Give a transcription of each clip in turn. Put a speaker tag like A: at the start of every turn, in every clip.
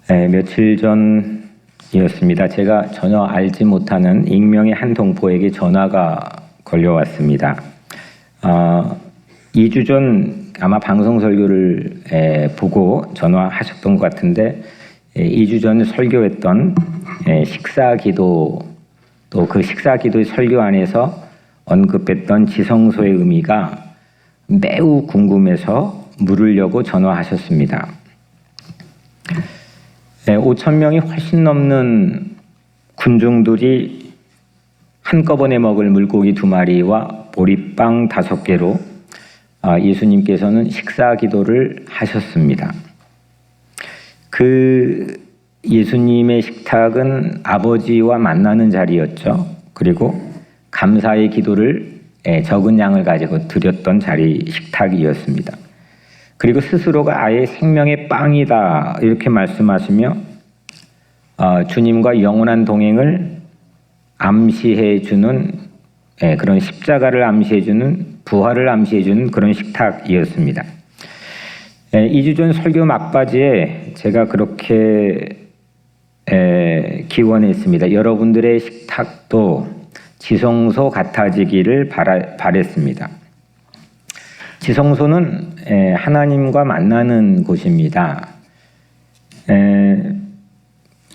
A: 며칠 전이었습니다. 제가 전혀 알지 못하는 익명의 한 동포에게 전화가 걸려왔습니다. 2주 전 아마 방송 설교를 보고 전화하셨던 것 같은데 2주 전 설교했던 식사기도 또 그 식사기도의 설교 안에서 언급했던 지성소의 의미가 매우 궁금해서 물으려고 전화하셨습니다. 5,000명이 훨씬 넘는 군중들이 한꺼번에 먹을 물고기 2마리와 보리빵 5개로 예수님께서는 식사 기도를 하셨습니다. 그 예수님의 식탁은 아버지와 만나는 자리였죠. 그리고 감사의 기도를 적은 양을 가지고 드렸던 자리 식탁이었습니다. 그리고 스스로가 아예 생명의 빵이다 이렇게 말씀하시며 주님과 영원한 동행을 암시해주는 그런 십자가를 암시해주는 부활을 암시해주는 그런 식탁이었습니다. 2주 전 설교 막바지에 제가 그렇게 기원했습니다. 여러분들의 식탁도 지성소 같아지기를 바랬습니다. 지성소는 하나님과 만나는 곳입니다.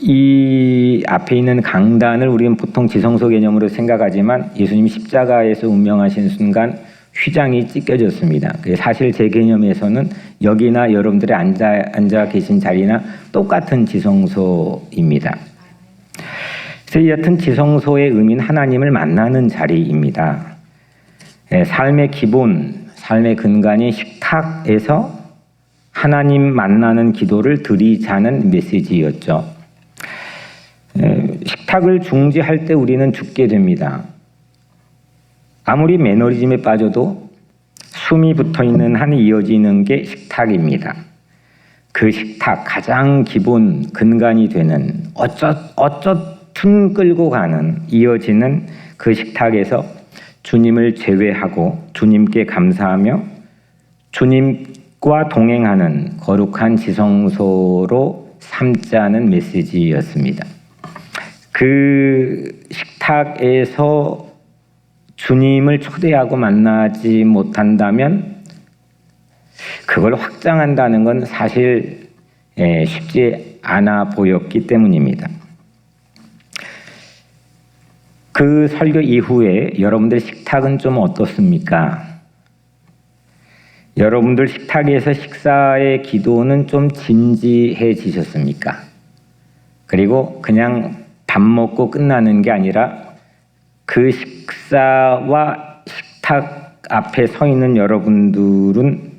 A: 이 앞에 있는 강단을 우리는 보통 지성소 개념으로 생각하지만 예수님이 십자가에서 운명하신 순간 휘장이 찢겨졌습니다. 사실 제 개념에서는 여기나 여러분들이 앉아 계신 자리나 똑같은 지성소입니다. 그래서 여하튼 지성소의 의미는 하나님을 만나는 자리입니다. 삶의 기본, 삶의 근간인 식탁에서 하나님 만나는 기도를 드리자는 메시지였죠. 식탁을 중지할 때 우리는 죽게 됩니다. 아무리 매너리즘에 빠져도 숨이 붙어있는 한이 이어지는 게 식탁입니다. 그 식탁, 가장 기본 근간이 되는 어쩌든 끌고 가는, 이어지는 그 식탁에서 주님을 제외하고 주님께 감사하며 주님과 동행하는 거룩한 지성소로 삼자는 메시지였습니다. 그 식탁에서 주님을 초대하고 만나지 못한다면 그걸 확장한다는 건 사실 쉽지 않아 보였기 때문입니다. 그 설교 이후에 여러분들 식탁은 좀 어떻습니까? 여러분들 식탁에서 식사의 기도는 좀 진지해지셨습니까? 그리고 그냥 밥 먹고 끝나는 게 아니라 그 식사와 식탁 앞에 서 있는 여러분들은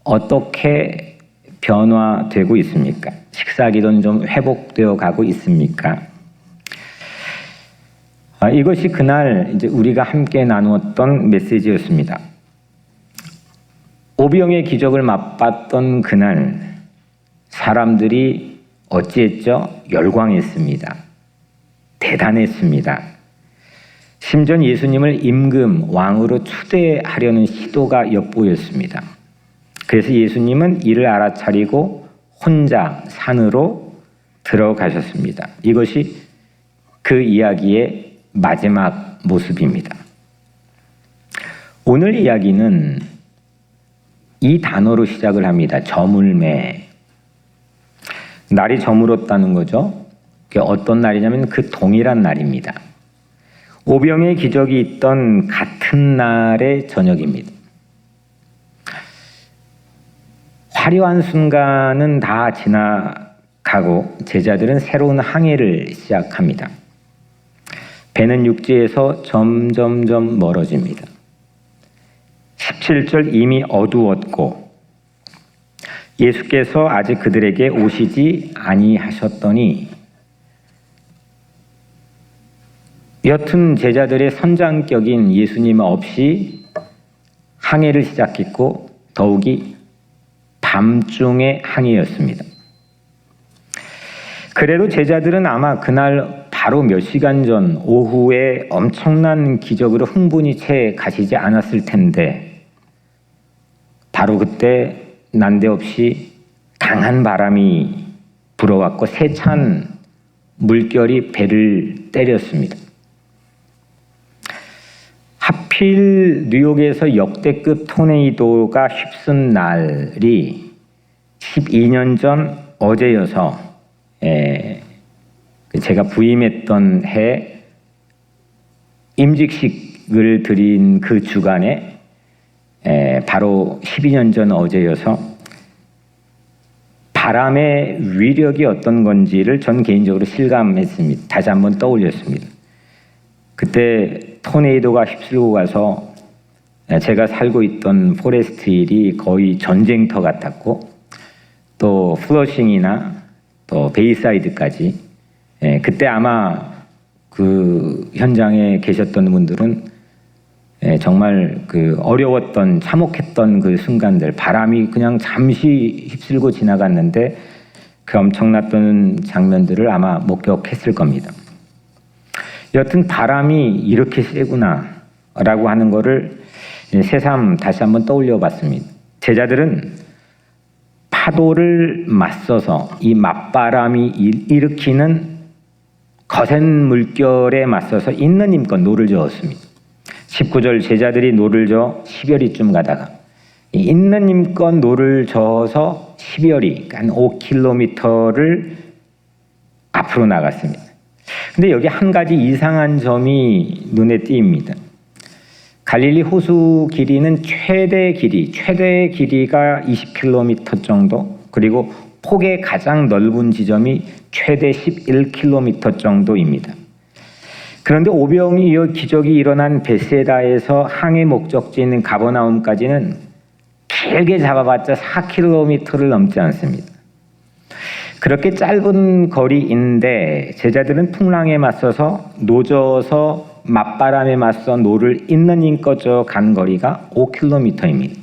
A: 어떻게 변화되고 있습니까? 식사 기도는 좀 회복되어 가고 있습니까? 이것이 그날 이제 우리가 함께 나누었던 메시지였습니다. 오병의 기적을 맛봤던 그날 사람들이 어찌했죠? 열광했습니다. 대단했습니다. 심지어 예수님을 임금, 왕으로 추대하려는 시도가 엿보였습니다. 그래서 예수님은 이를 알아차리고 혼자 산으로 들어가셨습니다. 이것이 그 이야기의 마지막 모습입니다. 오늘 이야기는 이 단어로 시작을 합니다. 저물매. 날이 저물었다는 거죠. 그게 어떤 날이냐면 그 동일한 날입니다. 오병의 기적이 있던 같은 날의 저녁입니다. 화려한 순간은 다 지나가고 제자들은 새로운 항해를 시작합니다. 배는 육지에서 점점점 멀어집니다. 17절 이미 어두웠고 예수께서 아직 그들에게 오시지 아니하셨더니 여튼 제자들의 선장격인 예수님 없이 항해를 시작했고 더욱이 밤중의 항해였습니다. 그래도 제자들은 아마 그날 바로 몇 시간 전 오후에 엄청난 기적으로 흥분이 채 가시지 않았을 텐데 바로 그때 난데없이 강한 바람이 불어왔고 세찬 물결이 배를 때렸습니다. 하필 뉴욕에서 역대급 토네이도가 휩쓴 날이 12년 전 어제여서 제가 부임했던 해 임직식을 드린 그 주간에 바로 12년 전 어제여서 바람의 위력이 어떤 건지를 전 개인적으로 실감했습니다. 다시 한번 떠올렸습니다. 그때 토네이도가 휩쓸고 가서 제가 살고 있던 포레스트힐이 거의 전쟁터 같았고 또 플러싱이나 또 베이사이드까지 그때 아마 그 현장에 계셨던 분들은 정말 그 어려웠던 참혹했던 그 순간들 바람이 그냥 잠시 휩쓸고 지나갔는데 그 엄청났던 장면들을 아마 목격했을 겁니다. 여튼 바람이 이렇게 세구나 라고 하는 거를 새삼 다시 한번 떠올려 봤습니다. 제자들은 파도를 맞서서 이 맞바람이 일으키는 거센 물결에 맞서서 있는 힘껏 노를 저었습니다. 19절 제자들이 노를 저어 10여리쯤 가다가 있는 힘껏 노를 저어서 10여리 한 5km를 앞으로 나갔습니다. 근데 여기 한 가지 이상한 점이 눈에 띕니다. 갈릴리 호수 길이는 최대 길이가 20km 정도, 그리고 폭의 가장 넓은 지점이 최대 11km 정도입니다. 그런데 오병이 이어 기적이 일어난 베세다에서 항해 목적지인 가버나움까지는 길게 잡아봤자 4km를 넘지 않습니다. 그렇게 짧은 거리인데 제자들은 풍랑에 맞서서 노져서 맞바람에 맞서 노를 있는 힘껏 간 거리가 5km입니다.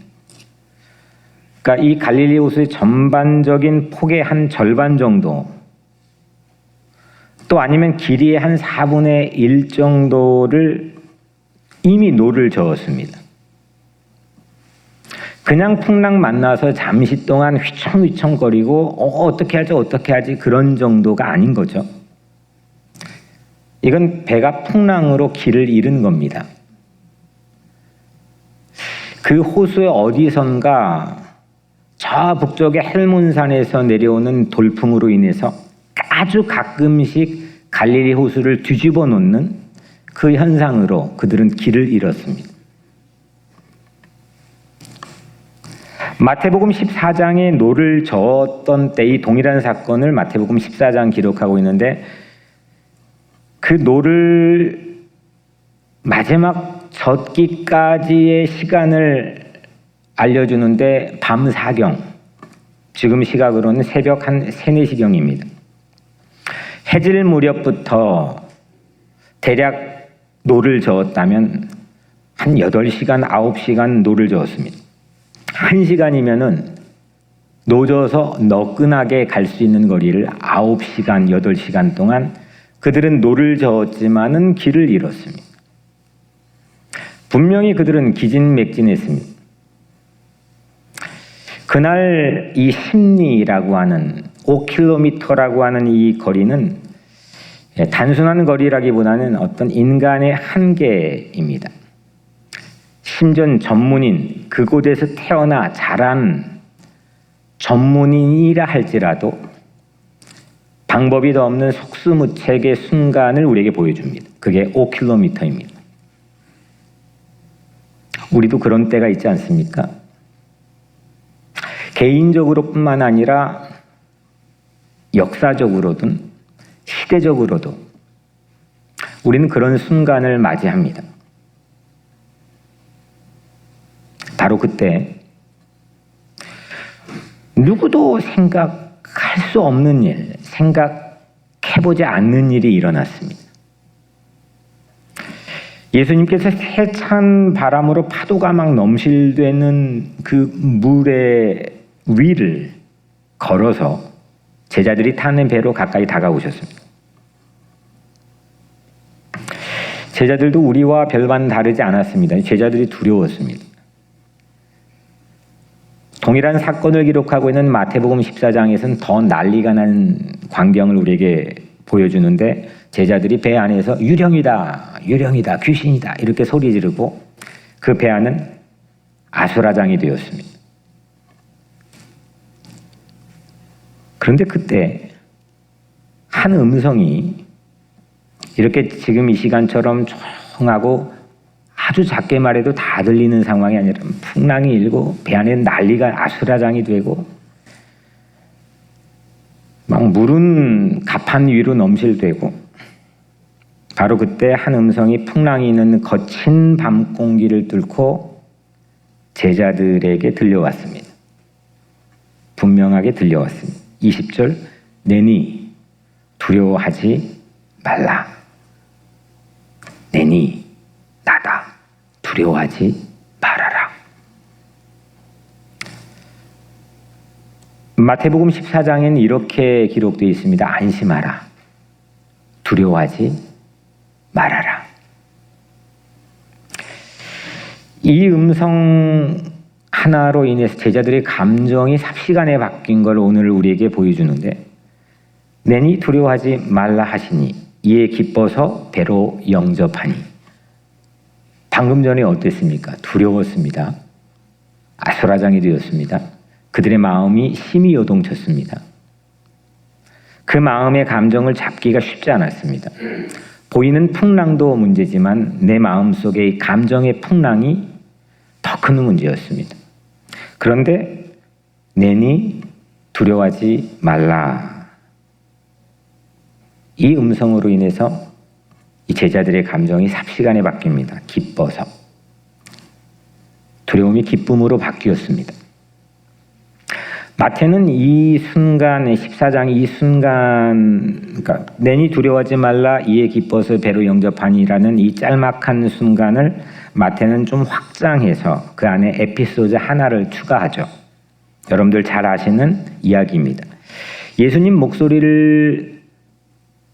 A: 그러니까 이 갈릴리 호수의 전반적인 폭의 한 절반 정도, 또 아니면 길이의 한 4분의 1 정도를 이미 노를 저었습니다. 그냥 풍랑 만나서 잠시 동안 휘청휘청거리고 어떻게 하지 그런 정도가 아닌 거죠. 이건 배가 풍랑으로 길을 잃은 겁니다. 그 호수의 어디선가 저 북쪽의 헬몬산에서 내려오는 돌풍으로 인해서 아주 가끔씩 갈릴리 호수를 뒤집어 놓는 그 현상으로 그들은 길을 잃었습니다. 마태복음 14장에 노를 저었던 때의 동일한 사건을 마태복음 14장 기록하고 있는데 그 노를 마지막 젓기까지의 시간을 알려주는데 밤 4경, 지금 시각으로는 새벽 한 3, 4시경입니다. 해질 무렵부터 대략 노를 저었다면 한 8시간, 9시간 노를 저었습니다. 1시간이면은 노져서 너끈하게 갈 수 있는 거리를 9시간, 8시간 동안 그들은 노를 저었지만은 길을 잃었습니다. 분명히 그들은 기진맥진했습니다. 그날 이 심리라고 하는 5km라고 하는 이 거리는 단순한 거리라기보다는 어떤 인간의 한계입니다. 심지어 전문인, 그곳에서 태어나 자란 전문인이라 할지라도 방법이 더 없는 속수무책의 순간을 우리에게 보여줍니다. 그게 5km입니다. 우리도 그런 때가 있지 않습니까? 개인적으로뿐만 아니라 역사적으로든 시대적으로도 우리는 그런 순간을 맞이합니다. 바로 그때 누구도 생각할 수 없는 일, 생각해보지 않는 일이 일어났습니다. 예수님께서 세찬 바람으로 파도가 막 넘실대는 그 물의 위를 걸어서 제자들이 타는 배로 가까이 다가오셨습니다. 제자들도 우리와 별반 다르지 않았습니다. 제자들이 두려웠습니다. 동일한 사건을 기록하고 있는 마태복음 14장에서는 더 난리가 난 광경을 우리에게 보여주는데 제자들이 배 안에서 유령이다, 유령이다, 귀신이다 이렇게 소리 지르고 그 배 안은 아수라장이 되었습니다. 그런데 그때 한 음성이 이렇게 지금 이 시간처럼 조용하고 아주 작게 말해도 다 들리는 상황이 아니라 풍랑이 일고 배 안에 난리가 아수라장이 되고 막 물은 갑판 위로 넘실대고 바로 그때 한 음성이 풍랑이 있는 거친 밤 공기를 뚫고 제자들에게 들려왔습니다. 분명하게 들려왔습니다. 20절 내니 두려워하지 말라. 내니 나다. 두려워하지 말아라. 마태복음 14장에는 이렇게 기록되어 있습니다. 안심하라. 두려워하지 말아라. 이 음성 하나로 인해서 제자들의 감정이 삽시간에 바뀐 걸 오늘 우리에게 보여주는데 내니 두려워하지 말라 하시니 이에 기뻐서 배로 영접하니 방금 전에 어땠습니까? 두려웠습니다. 아수라장이 되었습니다. 그들의 마음이 심히 요동쳤습니다. 그 마음의 감정을 잡기가 쉽지 않았습니다. 보이는 풍랑도 문제지만 내 마음속의 감정의 풍랑이 더 큰 문제였습니다. 그런데 내니 두려워하지 말라. 이 음성으로 인해서 이 제자들의 감정이 삽시간에 바뀝니다. 기뻐서. 두려움이 기쁨으로 바뀌었습니다. 마태는 이 순간, 14장 이 순간, 그러니까 내니 두려워하지 말라 이에 기뻐서 배로 영접하니라는 이 짤막한 순간을 마태는 좀 확장해서 그 안에 에피소드 하나를 추가하죠. 여러분들 잘 아시는 이야기입니다. 예수님 목소리를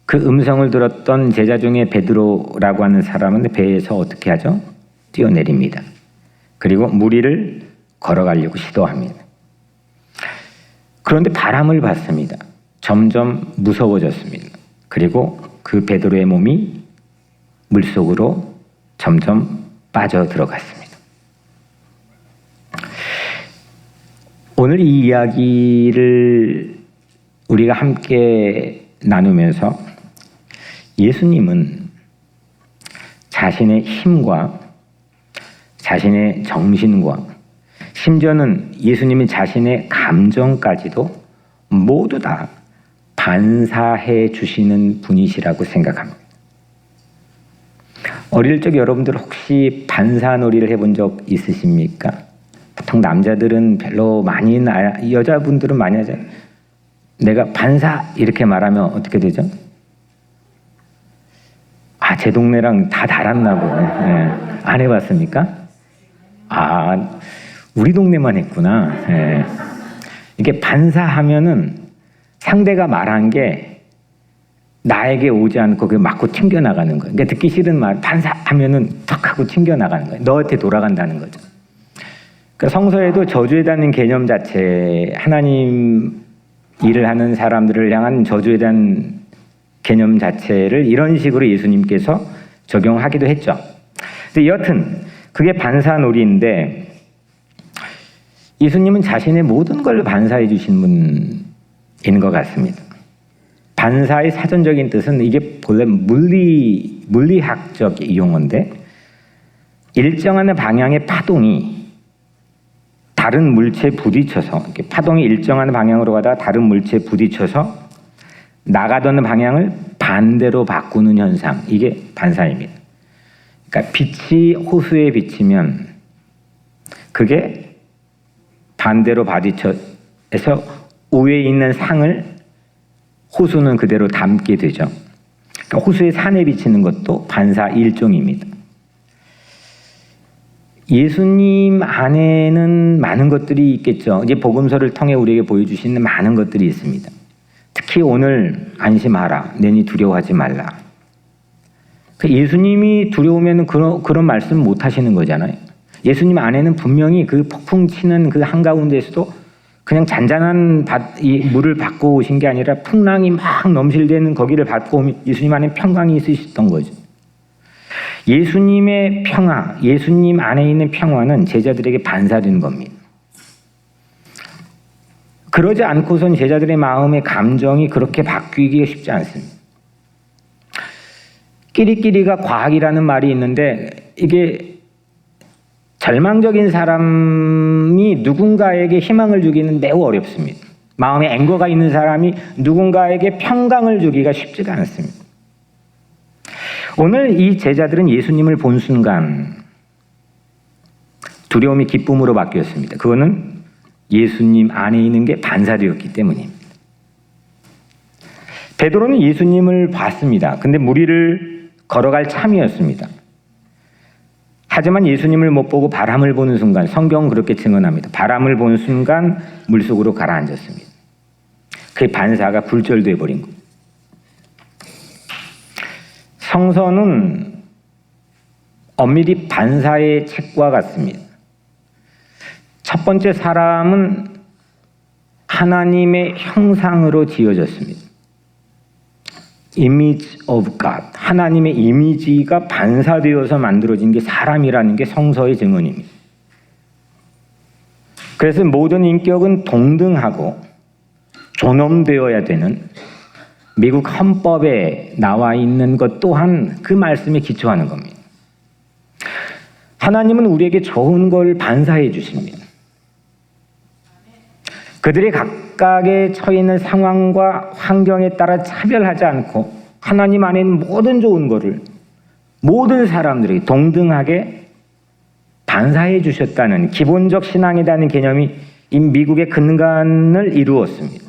A: 그 음성을 들었던 제자 중에 베드로라고 하는 사람은 배에서 어떻게 하죠? 뛰어내립니다. 그리고 물 위를 걸어가려고 시도합니다. 그런데 바람을 봤습니다. 점점 무서워졌습니다. 그리고 그 베드로의 몸이 물속으로 점점 빠져들어갔습니다. 오늘 이 이야기를 우리가 함께 나누면서 예수님은 자신의 힘과 자신의 정신과 심지어는 예수님이 자신의 감정까지도 모두 다 반사해 주시는 분이시라고 생각합니다. 어릴 적 여러분들 혹시 반사놀이를 해본 적 있으십니까? 보통 남자들은 별로 많이 여자분들은 많이 하죠. 내가 반사 이렇게 말하면 어떻게 되죠? 아, 제 동네랑 다 달았나 보네. 네. 안 해봤습니까? 아, 우리 동네만 했구나. 네. 이게 반사하면은 상대가 말한 게 나에게 오지 않고 그게 맞고 튕겨나가는 거예요. 그러니까 듣기 싫은 말 반사하면은 턱 하고 튕겨나가는 거예요. 너한테 돌아간다는 거죠. 그러니까 성서에도 저주에 대한 개념 자체, 하나님 일을 하는 사람들을 향한 저주에 대한 개념 자체를 이런 식으로 예수님께서 적용하기도 했죠. 근데 여튼 그게 반사놀이인데 예수님은 자신의 모든 걸 반사해 주신 분인 것 같습니다. 반사의 사전적인 뜻은 이게 본래 물리학적 용어인데 일정한 방향의 파동이 다른 물체에 부딪혀서 파동이 일정한 방향으로 가다가 다른 물체에 부딪혀서 나가던 방향을 반대로 바꾸는 현상, 이게 반사입니다. 그러니까 빛이 호수에 비치면 그게 반대로 부딪혀서 위에 있는 상을 호수는 그대로 담게 되죠. 그러니까 호수의 산에 비치는 것도 반사 일종입니다. 예수님 안에는 많은 것들이 있겠죠. 이제 복음서를 통해 우리에게 보여주시는 많은 것들이 있습니다. 특히 오늘 안심하라, 내니 두려워하지 말라. 예수님이 두려우면 그런 말씀 못 하시는 거잖아요. 예수님 안에는 분명히 그 폭풍 치는 그 한가운데서도 그냥 잔잔한 이 물을 받고 오신 게 아니라 풍랑이 막 넘실대는 거기를 받고 오면 예수님 안에 평강이 있으셨던 거죠. 예수님의 평화, 예수님 안에 있는 평화는 제자들에게 반사되는 겁니다. 그러지 않고선 제자들의 마음의 감정이 그렇게 바뀌기가 쉽지 않습니다. 끼리끼리가 과학이라는 말이 있는데 이게 절망적인 사람이 누군가에게 희망을 주기는 매우 어렵습니다. 마음에 앵거가 있는 사람이 누군가에게 평강을 주기가 쉽지가 않습니다. 오늘 이 제자들은 예수님을 본 순간 두려움이 기쁨으로 바뀌었습니다. 그거는 예수님 안에 있는 게 반사되었기 때문입니다. 베드로는 예수님을 봤습니다. 근데 무리를 걸어갈 참이었습니다. 하지만 예수님을 못 보고 바람을 보는 순간, 성경은 그렇게 증언합니다. 바람을 본 순간 물속으로 가라앉았습니다. 그 반사가 굴절돼 버린 겁니다. 성서는 엄밀히 반사의 책과 같습니다. 첫 번째 사람은 하나님의 형상으로 지어졌습니다. Image of God. 하나님의 이미지가 반사되어서 만들어진 게 사람이라는 게 성서의 증언입니다. 그래서 모든 인격은 동등하고 존엄되어야 되는 미국 헌법에 나와 있는 것 또한 그 말씀에 기초하는 겁니다. 하나님은 우리에게 좋은 걸 반사해 주십니다. 그들이 각각에 처해 있는 상황과 환경에 따라 차별하지 않고 하나님 안에 있는 모든 좋은 거를 모든 사람들에게 동등하게 반사해 주셨다는 기본적 신앙이라는 개념이 이 미국의 근간을 이루었습니다.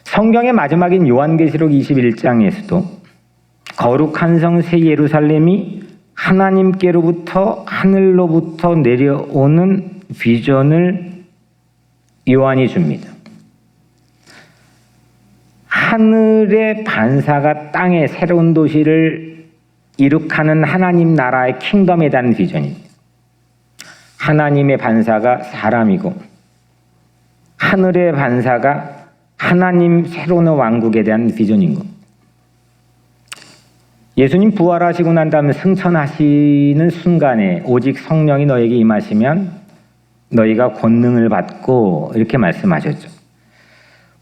A: 성경의 마지막인 요한계시록 21장에서도 거룩한 성 새 예루살렘이 하나님께로부터 하늘로부터 내려오는 비전을 요한이 줍니다. 하늘의 반사가 땅의 새로운 도시를 이룩하는 하나님 나라의 킹덤에 대한 비전입니다. 하나님의 반사가 사람이고 하늘의 반사가 하나님 새로운 왕국에 대한 비전인 것. 예수님 부활하시고 난 다음에 승천하시는 순간에 오직 성령이 너에게 임하시면 너희가 권능을 받고 이렇게 말씀하셨죠.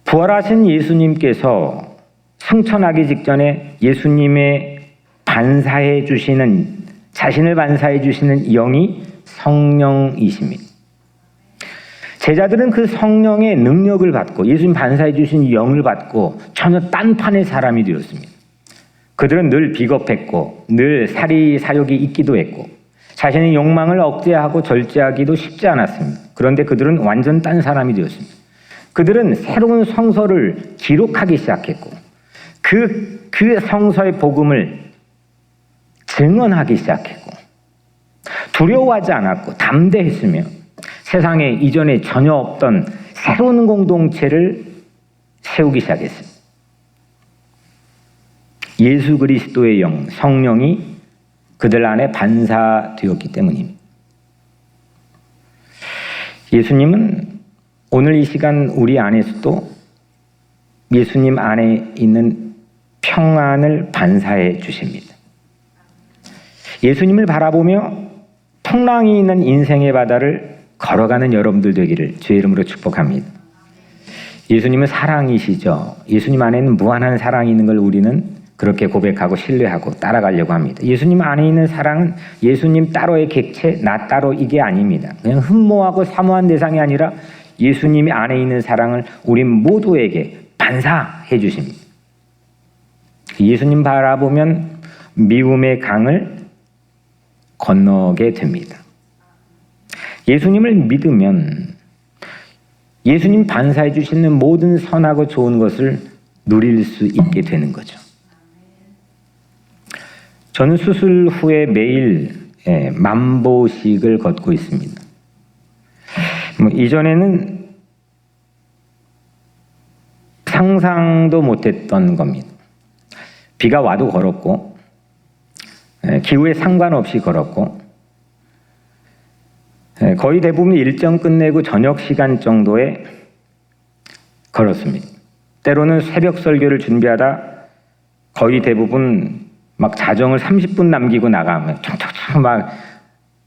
A: 부활하신 예수님께서 승천하기 직전에 예수님의 반사해 주시는 자신을 반사해 주시는 영이 성령이십니다. 제자들은 그 성령의 능력을 받고 예수님 반사해 주신 영을 받고 전혀 딴판의 사람이 되었습니다. 그들은 늘 비겁했고 늘 사리사욕이 있기도 했고 자신의 욕망을 억제하고 절제하기도 쉽지 않았습니다. 그런데 그들은 완전 딴 사람이 되었습니다. 그들은 새로운 성서를 기록하기 시작했고 그 성서의 복음을 증언하기 시작했고 두려워하지 않았고 담대했으며 세상에 이전에 전혀 없던 새로운 공동체를 세우기 시작했습니다. 예수 그리스도의 영, 성령이 그들 안에 반사되었기 때문입니다. 예수님은 오늘 이 시간 우리 안에서도 예수님 안에 있는 평안을 반사해 주십니다. 예수님을 바라보며 풍랑이 있는 인생의 바다를 걸어가는 여러분들 되기를 주의 이름으로 축복합니다. 예수님은 사랑이시죠. 예수님 안에는 무한한 사랑이 있는 걸 우리는 그렇게 고백하고 신뢰하고 따라가려고 합니다. 예수님 안에 있는 사랑은 예수님 따로의 객체, 나 따로 이게 아닙니다. 그냥 흠모하고 사모한 대상이 아니라 예수님이 안에 있는 사랑을 우리 모두에게 반사해 주십니다. 예수님 바라보면 미움의 강을 건너게 됩니다. 예수님을 믿으면 예수님 반사해 주시는 모든 선하고 좋은 것을 누릴 수 있게 되는 거죠. 저는 수술 후에 매일 만보씩을 걷고 있습니다. 이전에는 상상도 못했던 겁니다. 비가 와도 걸었고 기후에 상관없이 걸었고 거의 대부분 일정 끝내고 저녁 시간 정도에 걸었습니다. 때로는 새벽 설교를 준비하다 거의 대부분 막 자정을 30분 남기고 나가면 청청청 막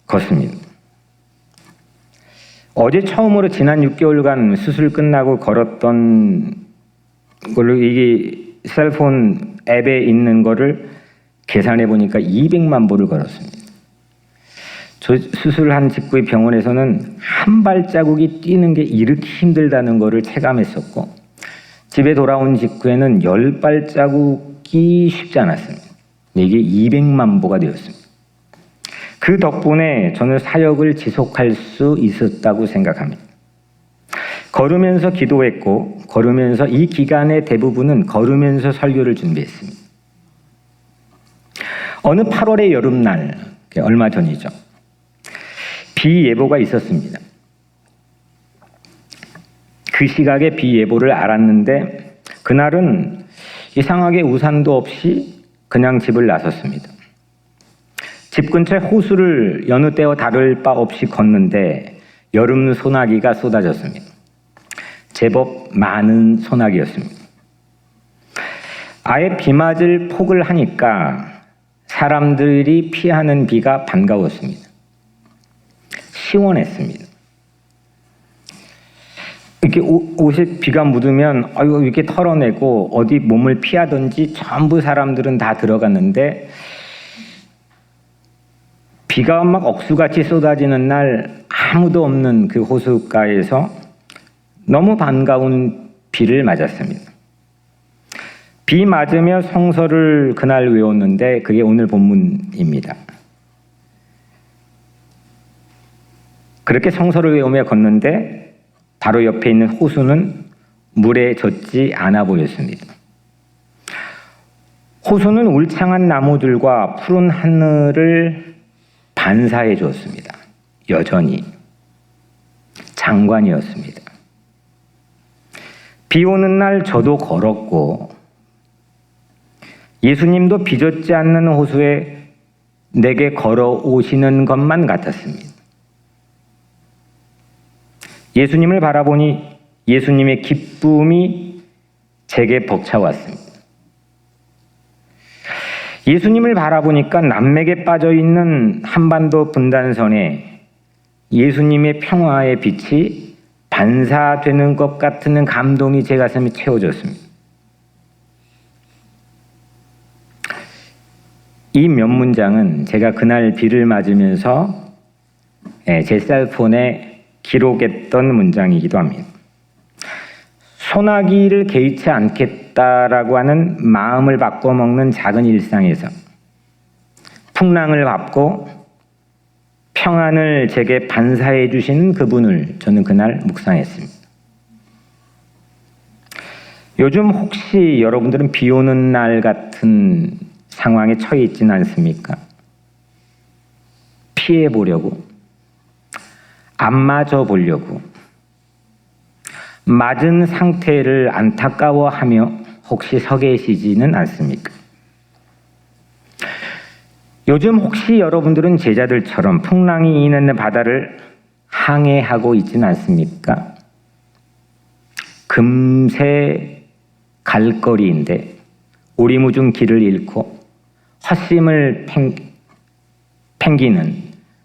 A: 걷습니다. 어제 처음으로 지난 6개월간 수술 끝나고 걸었던 걸로 이게 셀폰 앱에 있는 거를 계산해 보니까 200만 보를 걸었습니다. 저 수술한 직후에 병원에서는 한 발자국이 뛰는 게 이렇게 힘들다는 거를 체감했었고, 집에 돌아온 직후에는 10발자국이 쉽지 않았습니다. 이게 200만 보가 되었습니다. 그 덕분에 저는 사역을 지속할 수 있었다고 생각합니다. 걸으면서 기도했고, 걸으면서 이 기간의 대부분은 걸으면서 설교를 준비했습니다. 어느 8월의 여름날, 얼마 전이죠. 비 예보가 있었습니다. 그 시각에 비 예보를 알았는데 그날은 이상하게 우산도 없이 그냥 집을 나섰습니다. 집 근처 호수를 여느 때와 다를 바 없이 걷는데 여름 소나기가 쏟아졌습니다. 제법 많은 소나기였습니다. 아예 비 맞을 폭을 하니까 사람들이 피하는 비가 반가웠습니다. 시원했습니다. 이렇게 옷에 비가 묻으면 이렇게 털어내고 어디 몸을 피하든지 전부 사람들은 다 들어갔는데 비가 막 억수같이 쏟아지는 날 아무도 없는 그 호숫가에서 너무 반가운 비를 맞았습니다. 비 맞으며 성서를 그날 외웠는데 그게 오늘 본문입니다. 그렇게 성서를 외우며 걷는데 바로 옆에 있는 호수는 물에 젖지 않아 보였습니다. 호수는 울창한 나무들과 푸른 하늘을 반사해 주었습니다. 여전히 장관이었습니다. 비 오는 날 저도 걸었고 예수님도 비 젖지 않는 호수에 내게 걸어오시는 것만 같았습니다. 예수님을 바라보니 예수님의 기쁨이 제게 벅차왔습니다. 예수님을 바라보니까 남맥에 빠져있는 한반도 분단선에 예수님의 평화의 빛이 반사되는 것 같은 감동이 제 가슴에 채워졌습니다. 이 몇 문장은 제가 그날 비를 맞으면서 제 셀폰에 기록했던 문장이기도 합니다. 소나기를 개의치 않겠다라고 하는 마음을 바꿔먹는 작은 일상에서 풍랑을 밟고 평안을 제게 반사해 주시는 그분을 저는 그날 묵상했습니다. 요즘 혹시 여러분들은 비 오는 날 같은 상황에 처해 있지는 않습니까? 피해 보려고, 안 맞아 보려고, 맞은 상태를 안타까워하며 혹시 서 계시지는 않습니까? 요즘 혹시 여러분들은 제자들처럼 풍랑이 있는 바다를 항해하고 있지는 않습니까? 금세 갈 거리인데 오리무중 길을 잃고 헛심을 팽기는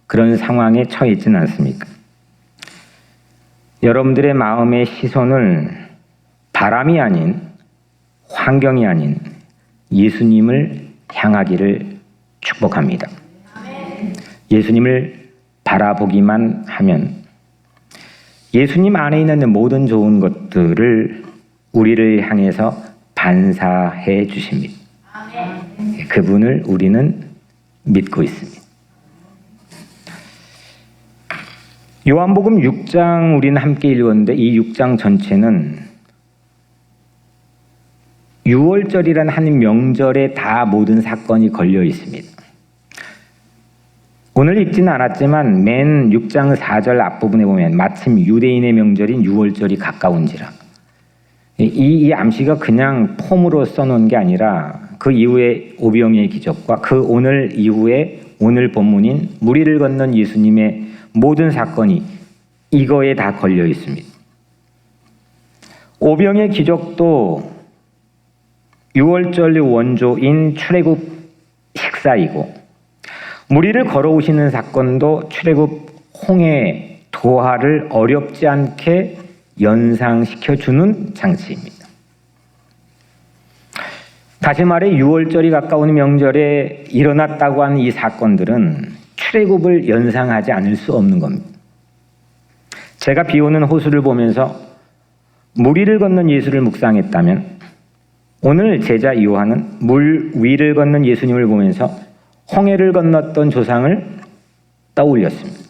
A: 그런 상황에 처해 있지는 않습니까? 여러분들의 마음의 시선을 바람이 아닌, 환경이 아닌 예수님을 향하기를 축복합니다. 예수님을 바라보기만 하면 예수님 안에 있는 모든 좋은 것들을 우리를 향해서 반사해 주십니다. 그분을 우리는 믿고 있습니다. 요한복음 6장 우리는 함께 읽었는데 이 6장 전체는 6월절이라는 한 명절에 다 모든 사건이 걸려 있습니다. 오늘 읽지는 않았지만 맨 6장 4절 앞부분에 보면 마침 유대인의 명절인 6월절이 가까운지라. 이 암시가 그냥 폼으로 써놓은 게 아니라 그 이후에 오병이의 기적과 그 오늘 이후에 오늘 본문인 무리를 건넌 예수님의 모든 사건이 이거에 다 걸려 있습니다. 오병의 기적도 6월절 원조인 출애굽 식사이고, 무리를 걸어오시는 사건도 출애굽 홍해 도하를 어렵지 않게 연상시켜주는 장치입니다. 다시 말해 6월절이 가까운 명절에 일어났다고 하는 이 사건들은 출애굽을 연상하지 않을 수 없는 겁니다. 제가 비 오는 호수를 보면서 무리를 걷는 예수를 묵상했다면, 오늘 제자 요한은 물 위를 걷는 예수님을 보면서 홍해를 건넜던 조상을 떠올렸습니다.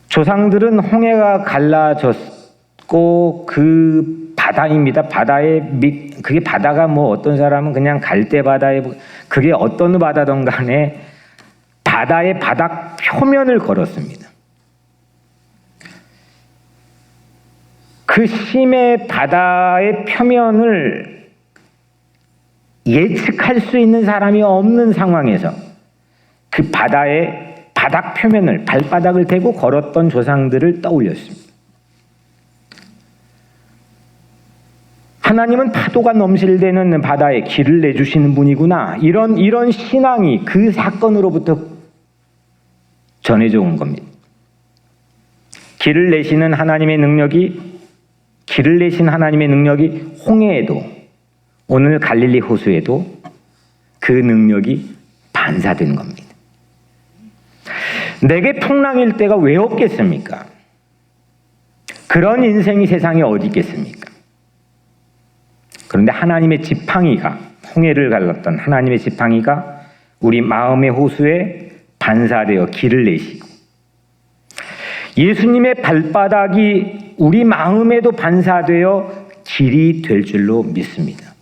A: 조상들은 홍해가 갈라졌고 그 바다입니다. 그게 바다가 뭐 어떤 사람은 그냥 갈대 바다에, 그게 어떤 바다든 간에 바다의 바닥 표면을 걸었습니다. 그 심해 바다의 표면을 예측할 수 있는 사람이 없는 상황에서 그 바다의 바닥 표면을, 발바닥을 대고 걸었던 조상들을 떠올렸습니다. 하나님은 파도가 넘실대는 바다에 길을 내주시는 분이구나, 이런 신앙이 그 사건으로부터 전해져 온 겁니다. 길을 내신 하나님의 능력이 홍해에도, 오늘 갈릴리 호수에도 그 능력이 반사된 겁니다. 내게 풍랑일 때가 왜 없겠습니까? 그런 인생이 세상에 어디 있겠습니까? 그런데 하나님의 지팡이가, 홍해를 갈랐던 하나님의 지팡이가 우리 마음의 호수에 반사되어 길을 내시고, 예수님의 발바닥이 우리 마음에도 반사되어 길이 될 줄로 믿습니다.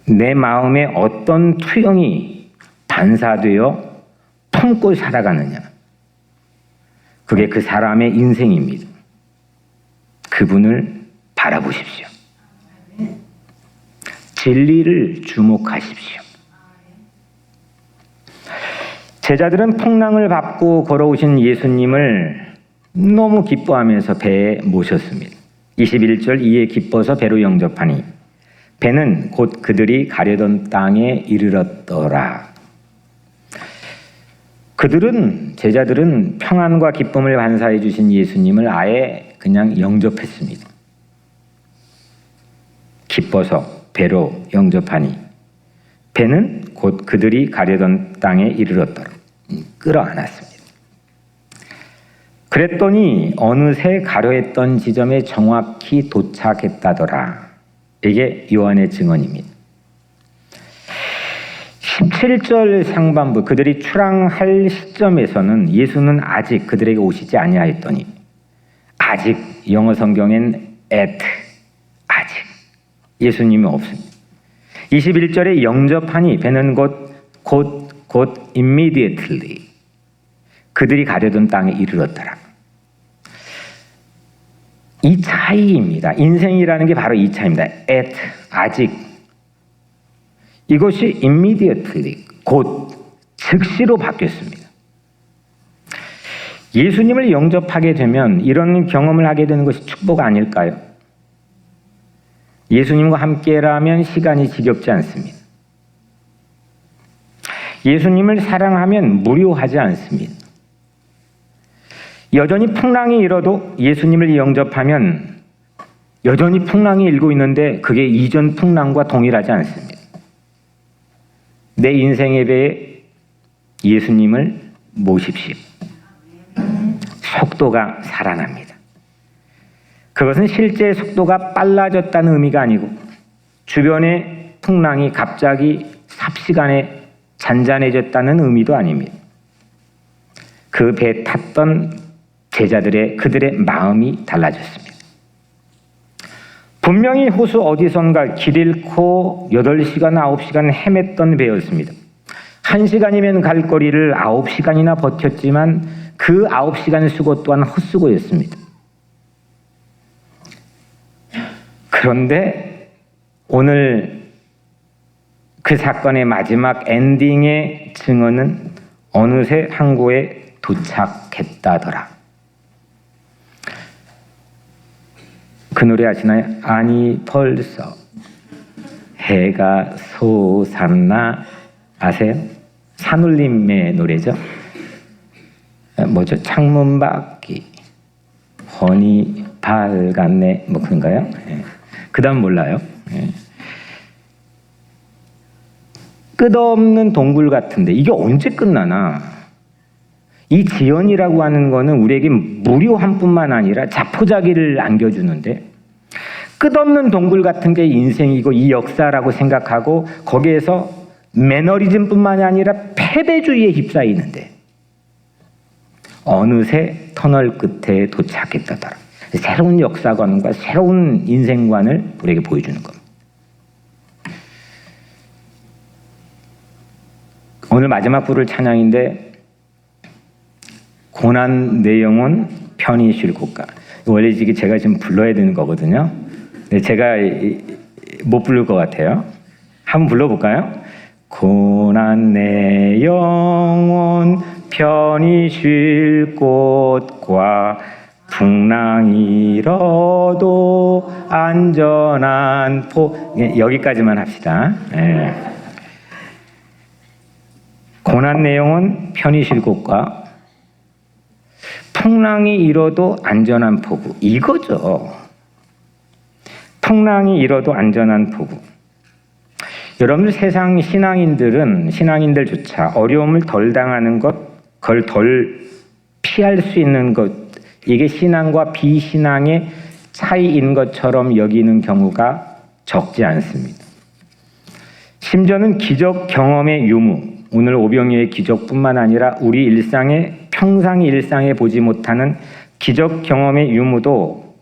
A: 내 마음에 어떤 투영이 반사되어 품고 살아가느냐, 그게 그 사람의 인생입니다. 그분을 바라보십시오. 진리를 주목하십시오. 제자들은 풍랑을 밟고 걸어오신 예수님을 너무 기뻐하면서 배에 모셨습니다. 21절, 이에 기뻐서 배로 영접하니 배는 곧 그들이 가려던 땅에 이르렀더라. 제자들은 평안과 기쁨을 반사해 주신 예수님을 아예 그냥 영접했습니다. 기뻐서 배로 영접하니 배는 곧 그들이 가려던 땅에 이르렀더라. 끌어안았습니다. 그랬더니 어느새 가려 했던 지점에 정확히 도착했다더라. 이게 요한의 증언입니다. 17절 상반부, 그들이 출항할 시점에서는 예수는 아직 그들에게 오시지 아니하였더니, 아직, 영어 성경엔 at, 아직 예수님이 없습니다. 21절에 영접하니 배는 곧 immediately 그들이 가려던 땅에 이르렀더라. 이 차이입니다. 인생이라는 게 바로 이 차이입니다. at, 아직. 이것이 immediately, 곧, 즉시로 바뀌었습니다. 예수님을 영접하게 되면 이런 경험을 하게 되는 것이 축복 아닐까요? 예수님과 함께라면 시간이 지겹지 않습니다. 예수님을 사랑하면 무료하지 않습니다. 여전히 풍랑이 일어도 예수님을 영접하면 여전히 풍랑이 일고 있는데 그게 이전 풍랑과 동일하지 않습니다. 내 인생의 배에 예수님을 모십시오. 속도가 살아납니다. 그것은 실제 속도가 빨라졌다는 의미가 아니고 주변의 풍랑이 갑자기 삽시간에 잔잔해졌다는 의미도 아닙니다. 그 배 탔던 그들의 마음이 달라졌습니다. 분명히 호수 어디선가 길 잃고 8시간, 9시간 헤맸던 배였습니다. 1시간이면 갈 거리를 9시간이나 버텼지만 그 9시간 수고 또한 헛수고였습니다. 그런데 오늘 그 사건의 마지막 엔딩의 증언은 어느새 항구에 도착했다더라. 그 노래 아시나요? 아니 벌써 해가 솟았나 아세요? 산울림의 노래죠. 뭐죠? 창문 밖이 훤히 밝았네 뭐 그런가요? 예. 그 다음 몰라요. 예. 끝없는 동굴 같은데 이게 언제 끝나나? 이 지연이라고 하는 거는 우리에게 무료한 뿐만 아니라 자포자기를 안겨주는데 끝없는 동굴 같은 게 인생이고 이 역사라고 생각하고 거기에서 매너리즘뿐만이 아니라 패배주의에 휩싸이는데 어느새 터널 끝에 도착했다더라. 새로운 역사관과 새로운 인생관을 우리에게 보여주는 겁니다. 오늘 마지막 부를 찬양인데 고난 내 영혼 편히 쉴 곳가. 원래 이게 제가 지금 불러야 되는 거거든요. 근데 제가 못 부를 것 같아요. 한번 불러볼까요? 고난 내 영혼 편히 쉴 곳과 풍랑이 일어도 안전한 여기까지만 합시다. 네. 고난 내 영혼 편히 쉴 곳과 풍랑이 일어도 안전한 포구. 이거죠. 풍랑이 일어도 안전한 포구. 여러분들 세상 신앙인들조차 어려움을 덜 당하는 것, 그걸 덜 피할 수 있는 것, 이게 신앙과 비신앙의 차이인 것처럼 여기는 경우가 적지 않습니다. 심지어는 기적 경험의 유무, 오늘 오병이의 기적뿐만 아니라 우리 평상의 일상에 보지 못하는 기적 경험의 유무도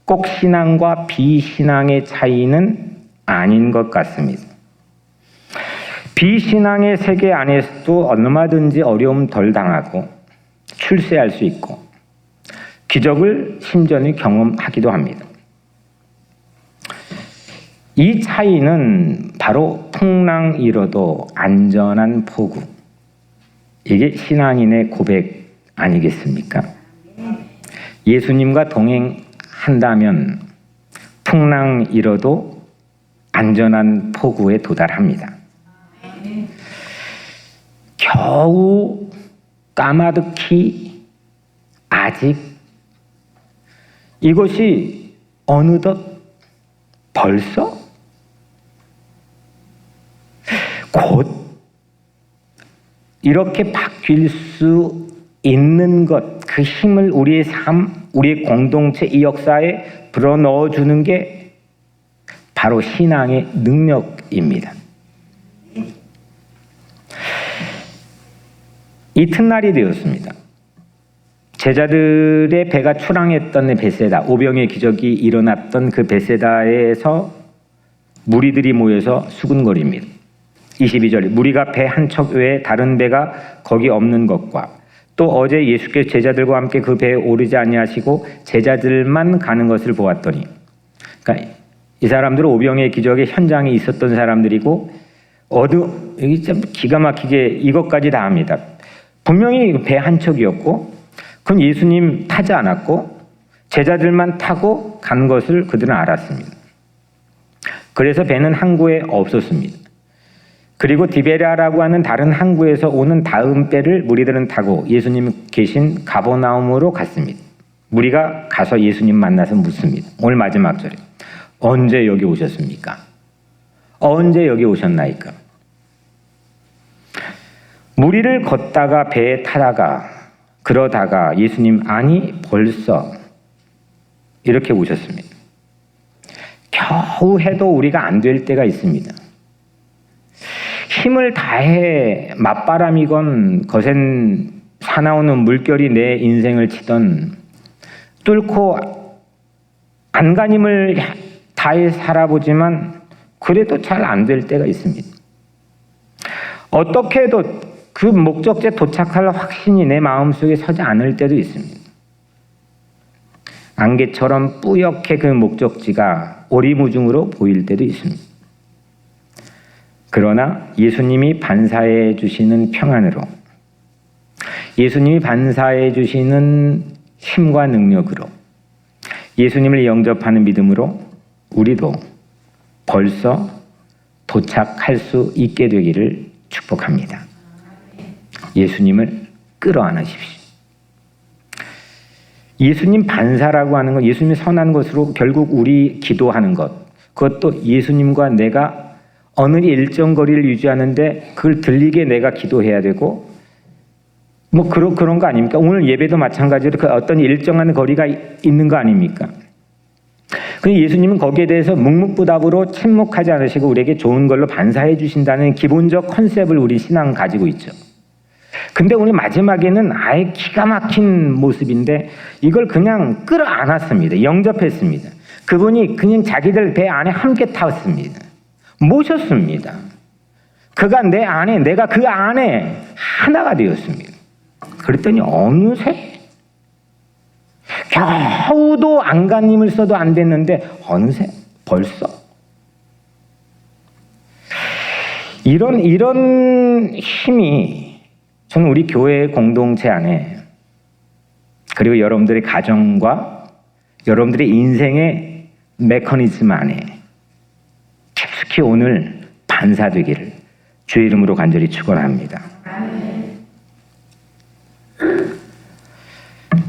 A: 꼭 신앙과 비신앙의 차이는 아닌 것 같습니다. 비신앙의 세계 안에서도 얼마든지 어려움 덜 당하고 출세할 수 있고 기적을 심전히 경험하기도 합니다. 이 차이는 바로 풍랑 일어도 안전한 포구. 이게 신앙인의 고백 아니겠습니까? 예수님과 동행한다면 풍랑 일어도 안전한 포구에 도달합니다. 겨우 까마득히 아직 이것이 어느덧 벌써 곧 이렇게 바뀔 수 있는 것, 그 힘을 우리의 삶, 우리의 공동체, 이 역사에 불어넣어 주는 게 바로 신앙의 능력입니다. 이튿날이 되었습니다. 제자들의 배가 출항했던 베세다, 오병의 기적이 일어났던 그 베세다에서 무리들이 모여서 수군거립니다. 22절, 무리가 배 한 척 외에 다른 배가 거기 없는 것과 또 어제 예수께서 제자들과 함께 그 배에 오르지 아니하시고 제자들만 가는 것을 보았더니, 그러니까 이 사람들은 오병의 기적의 현장에 있었던 사람들이고 여기 참 기가 막히게 이것까지 다 합니다. 분명히 배 한 척이었고 그건 예수님 타지 않았고 제자들만 타고 간 것을 그들은 알았습니다. 그래서 배는 항구에 없었습니다. 그리고 디베랴라고 하는 다른 항구에서 오는 다음 배를 무리들은 타고 예수님 계신 가버나움으로 갔습니다. 무리가 가서 예수님 만나서 묻습니다. 오늘 마지막 절에 언제 여기 오셨습니까? 언제 여기 오셨나이까? 무리를 걷다가 배에 타다가 그러다가 예수님 아니 벌써 이렇게 오셨습니다. 겨우 해도 우리가 안 될 때가 있습니다. 힘을 다해 맞바람이건 거센 사나우는 물결이 내 인생을 치던 뚫고 안간힘을 다해 살아보지만 그래도 잘 안 될 때가 있습니다. 어떻게 해도 그 목적지에 도착할 확신이 내 마음속에 서지 않을 때도 있습니다. 안개처럼 뿌옇게 그 목적지가 오리무중으로 보일 때도 있습니다. 그러나 예수님이 반사해 주시는 평안으로 예수님이 반사해 주시는 힘과 능력으로 예수님을 영접하는 믿음으로 우리도 벌써 도착할 수 있게 되기를 축복합니다. 예수님을 끌어안으십시오. 예수님 반사라고 하는 것, 예수님이 선한 것으로 결국 우리 기도하는 것, 그것도 예수님과 내가 어느 일정 거리를 유지하는데 그걸 들리게 내가 기도해야 되고, 뭐 그런 거 아닙니까? 오늘 예배도 마찬가지로 그 어떤 일정한 거리가 있는 거 아닙니까? 근데 예수님은 거기에 대해서 묵묵부답으로 침묵하지 않으시고 우리에게 좋은 걸로 반사해 주신다는 기본적 컨셉을 우리 신앙은 가지고 있죠. 근데 오늘 마지막에는 아예 기가 막힌 모습인데 이걸 그냥 끌어안았습니다. 영접했습니다. 그분이 그냥 자기들 배 안에 함께 탔습니다. 모셨습니다. 그가 내 안에, 내가 그 안에 하나가 되었습니다. 그랬더니 어느새 겨우도 안간힘을 써도 안 됐는데 어느새 벌써 이런 힘이 저는 우리 교회 공동체 안에, 그리고 여러분들의 가정과 여러분들의 인생의 메커니즘 안에 깊숙이 오늘 반사되기를 주의 이름으로 간절히 축원합니다.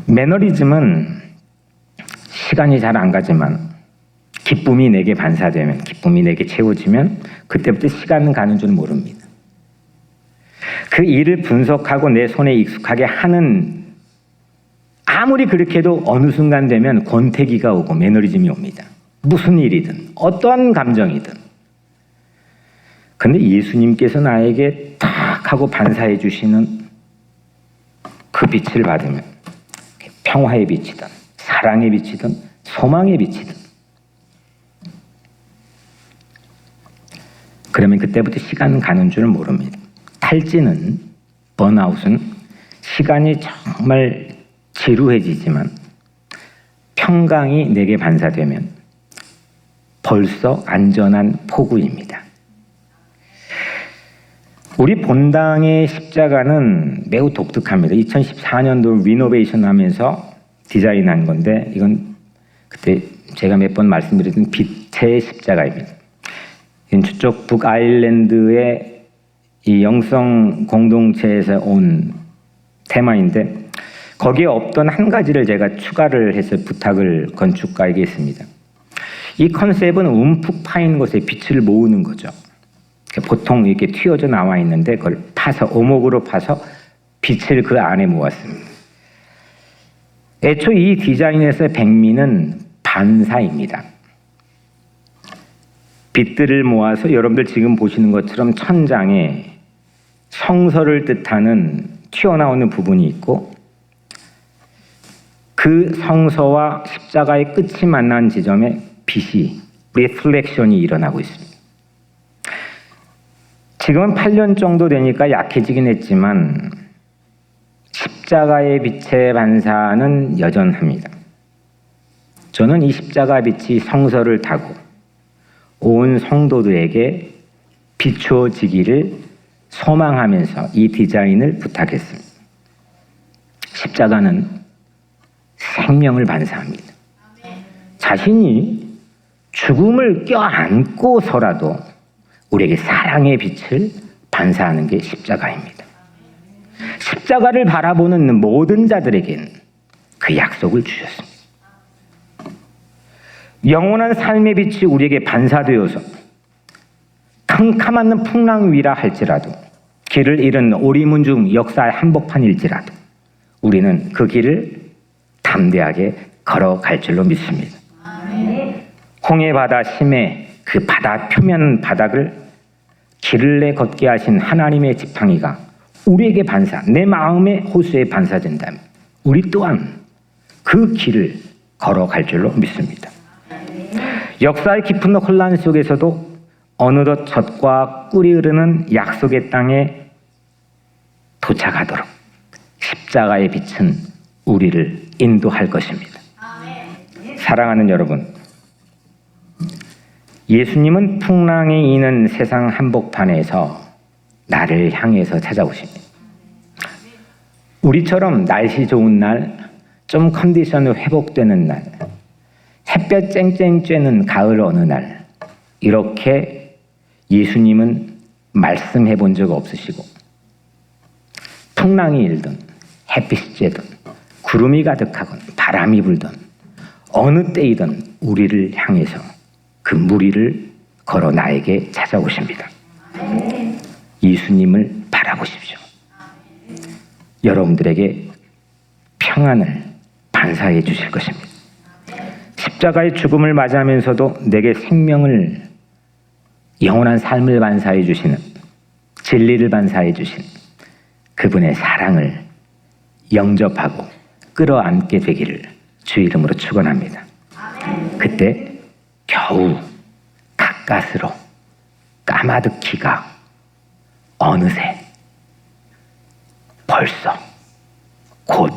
A: 매너리즘은 시간이 잘 안 가지만 기쁨이 내게 반사되면, 기쁨이 내게 채워지면 그때부터 시간은 가는 줄 모릅니다. 그 일을 분석하고 내 손에 익숙하게 하는, 아무리 그렇게 해도 어느 순간 되면 권태기가 오고 매너리즘이 옵니다. 무슨 일이든 어떠한 감정이든. 근데 예수님께서 나에게 탁 하고 반사해 주시는 그 빛을 받으면 평화의 빛이든 사랑의 빛이든 소망의 빛이든, 그러면 그때부터 시간은 가는 줄 모릅니다. 탈진은, 번아웃은 시간이 정말 지루해지지만 평강이 내게 반사되면 벌써 안전한 포구입니다. 우리 본당의 십자가는 매우 독특합니다. 2014년도 리노베이션 하면서 디자인한 건데, 이건 그때 제가 몇 번 말씀드렸던 빛의 십자가입니다. 이건 저쪽 북아일랜드의 이 영성 공동체에서 온 테마인데, 거기에 없던 한 가지를 제가 추가를 해서 부탁을 건축가에게 했습니다. 이 컨셉은 움푹 파인 곳에 빛을 모으는 거죠. 보통 이렇게 튀어져 나와 있는데 그걸 파서, 오목으로 파서 빛을 그 안에 모았습니다. 애초 이 디자인에서의 백미는 반사입니다. 빛들을 모아서 여러분들 지금 보시는 것처럼 천장에 성서를 뜻하는 튀어나오는 부분이 있고, 그 성서와 십자가의 끝이 만난 지점에 빛이, 리플렉션이 일어나고 있습니다. 지금은 8년 정도 되니까 약해지긴 했지만 십자가의 빛의 반사는 여전합니다. 저는 이 십자가 빛이 성서를 타고 온 성도들에게 비추어지기를 소망하면서 이 디자인을 부탁했습니다. 십자가는 생명을 반사합니다. 자신이 죽음을 껴안고서라도 우리에게 사랑의 빛을 반사하는 게 십자가입니다. 십자가를 바라보는 모든 자들에겐 그 약속을 주셨습니다. 영원한 삶의 빛이 우리에게 반사되어서 캄캄한 풍랑 위라 할지라도, 길을 잃은 오리문중 역사의 한복판일지라도 우리는 그 길을 담대하게 걸어갈 줄로 믿습니다. 홍해 바다 심해 그 바다 표면 바닥을 길을 내 걷게 하신 하나님의 지팡이가 우리에게 반사, 내 마음의 호수에 반사된다면 우리 또한 그 길을 걸어갈 줄로 믿습니다. 역사의 깊은 혼란 속에서도 어느덧 젖과 꿀이 흐르는 약속의 땅에 도착하도록 십자가의 빛은 우리를 인도할 것입니다. 사랑하는 여러분, 예수님은 풍랑이 이는 세상 한복판에서 나를 향해서 찾아오십니다. 우리처럼 날씨 좋은 날, 좀 컨디션이 회복되는 날, 햇볕 쨍쨍 쬐는 가을 어느 날, 이렇게 예수님은 말씀해 본 적 없으시고, 풍랑이 일든 햇빛이 쬐든 구름이 가득하건 바람이 불든 어느 때이든 우리를 향해서 그 무리를 걸어 나에게 찾아오십니다. 예수님을 바라보십시오. 여러분들에게 평안을 반사해 주실 것입니다. 십자가의 죽음을 맞이하면서도 내게 생명을, 영원한 삶을 반사해 주시는, 진리를 반사해 주시는 그분의 사랑을 영접하고 끌어안게 되기를 주 이름으로 축원합니다. 그때 겨우 가까스로 까마득히가 어느새 벌써 곧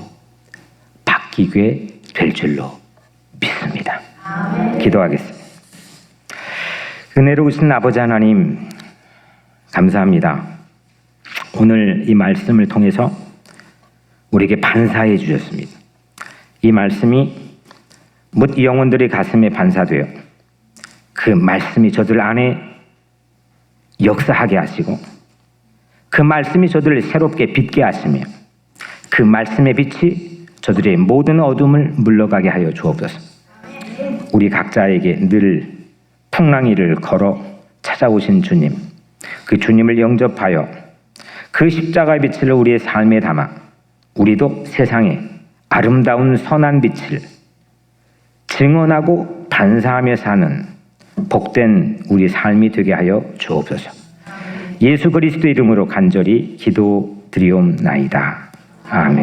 A: 바뀌게 될 줄로 믿습니다. 기도하겠습니다. 은혜로우신 아버지 하나님, 감사합니다. 오늘 이 말씀을 통해서 우리에게 반사해 주셨습니다. 이 말씀이 뭇 영혼들의 가슴에 반사되어 그 말씀이 저들 안에 역사하게 하시고, 그 말씀이 저들을 새롭게 빛게 하시며, 그 말씀의 빛이 저들의 모든 어둠을 물러가게 하여 주옵소서. 우리 각자에게 늘 풍랑 위를 걸어 찾아오신 주님, 그 주님을 영접하여 그 십자가의 빛을 우리의 삶에 담아 우리도 세상에 아름다운 선한 빛을 증언하고 반사하며 사는 복된 우리 삶이 되게 하여 주옵소서. 예수 그리스도 이름으로 간절히 기도드리옵나이다. 아멘.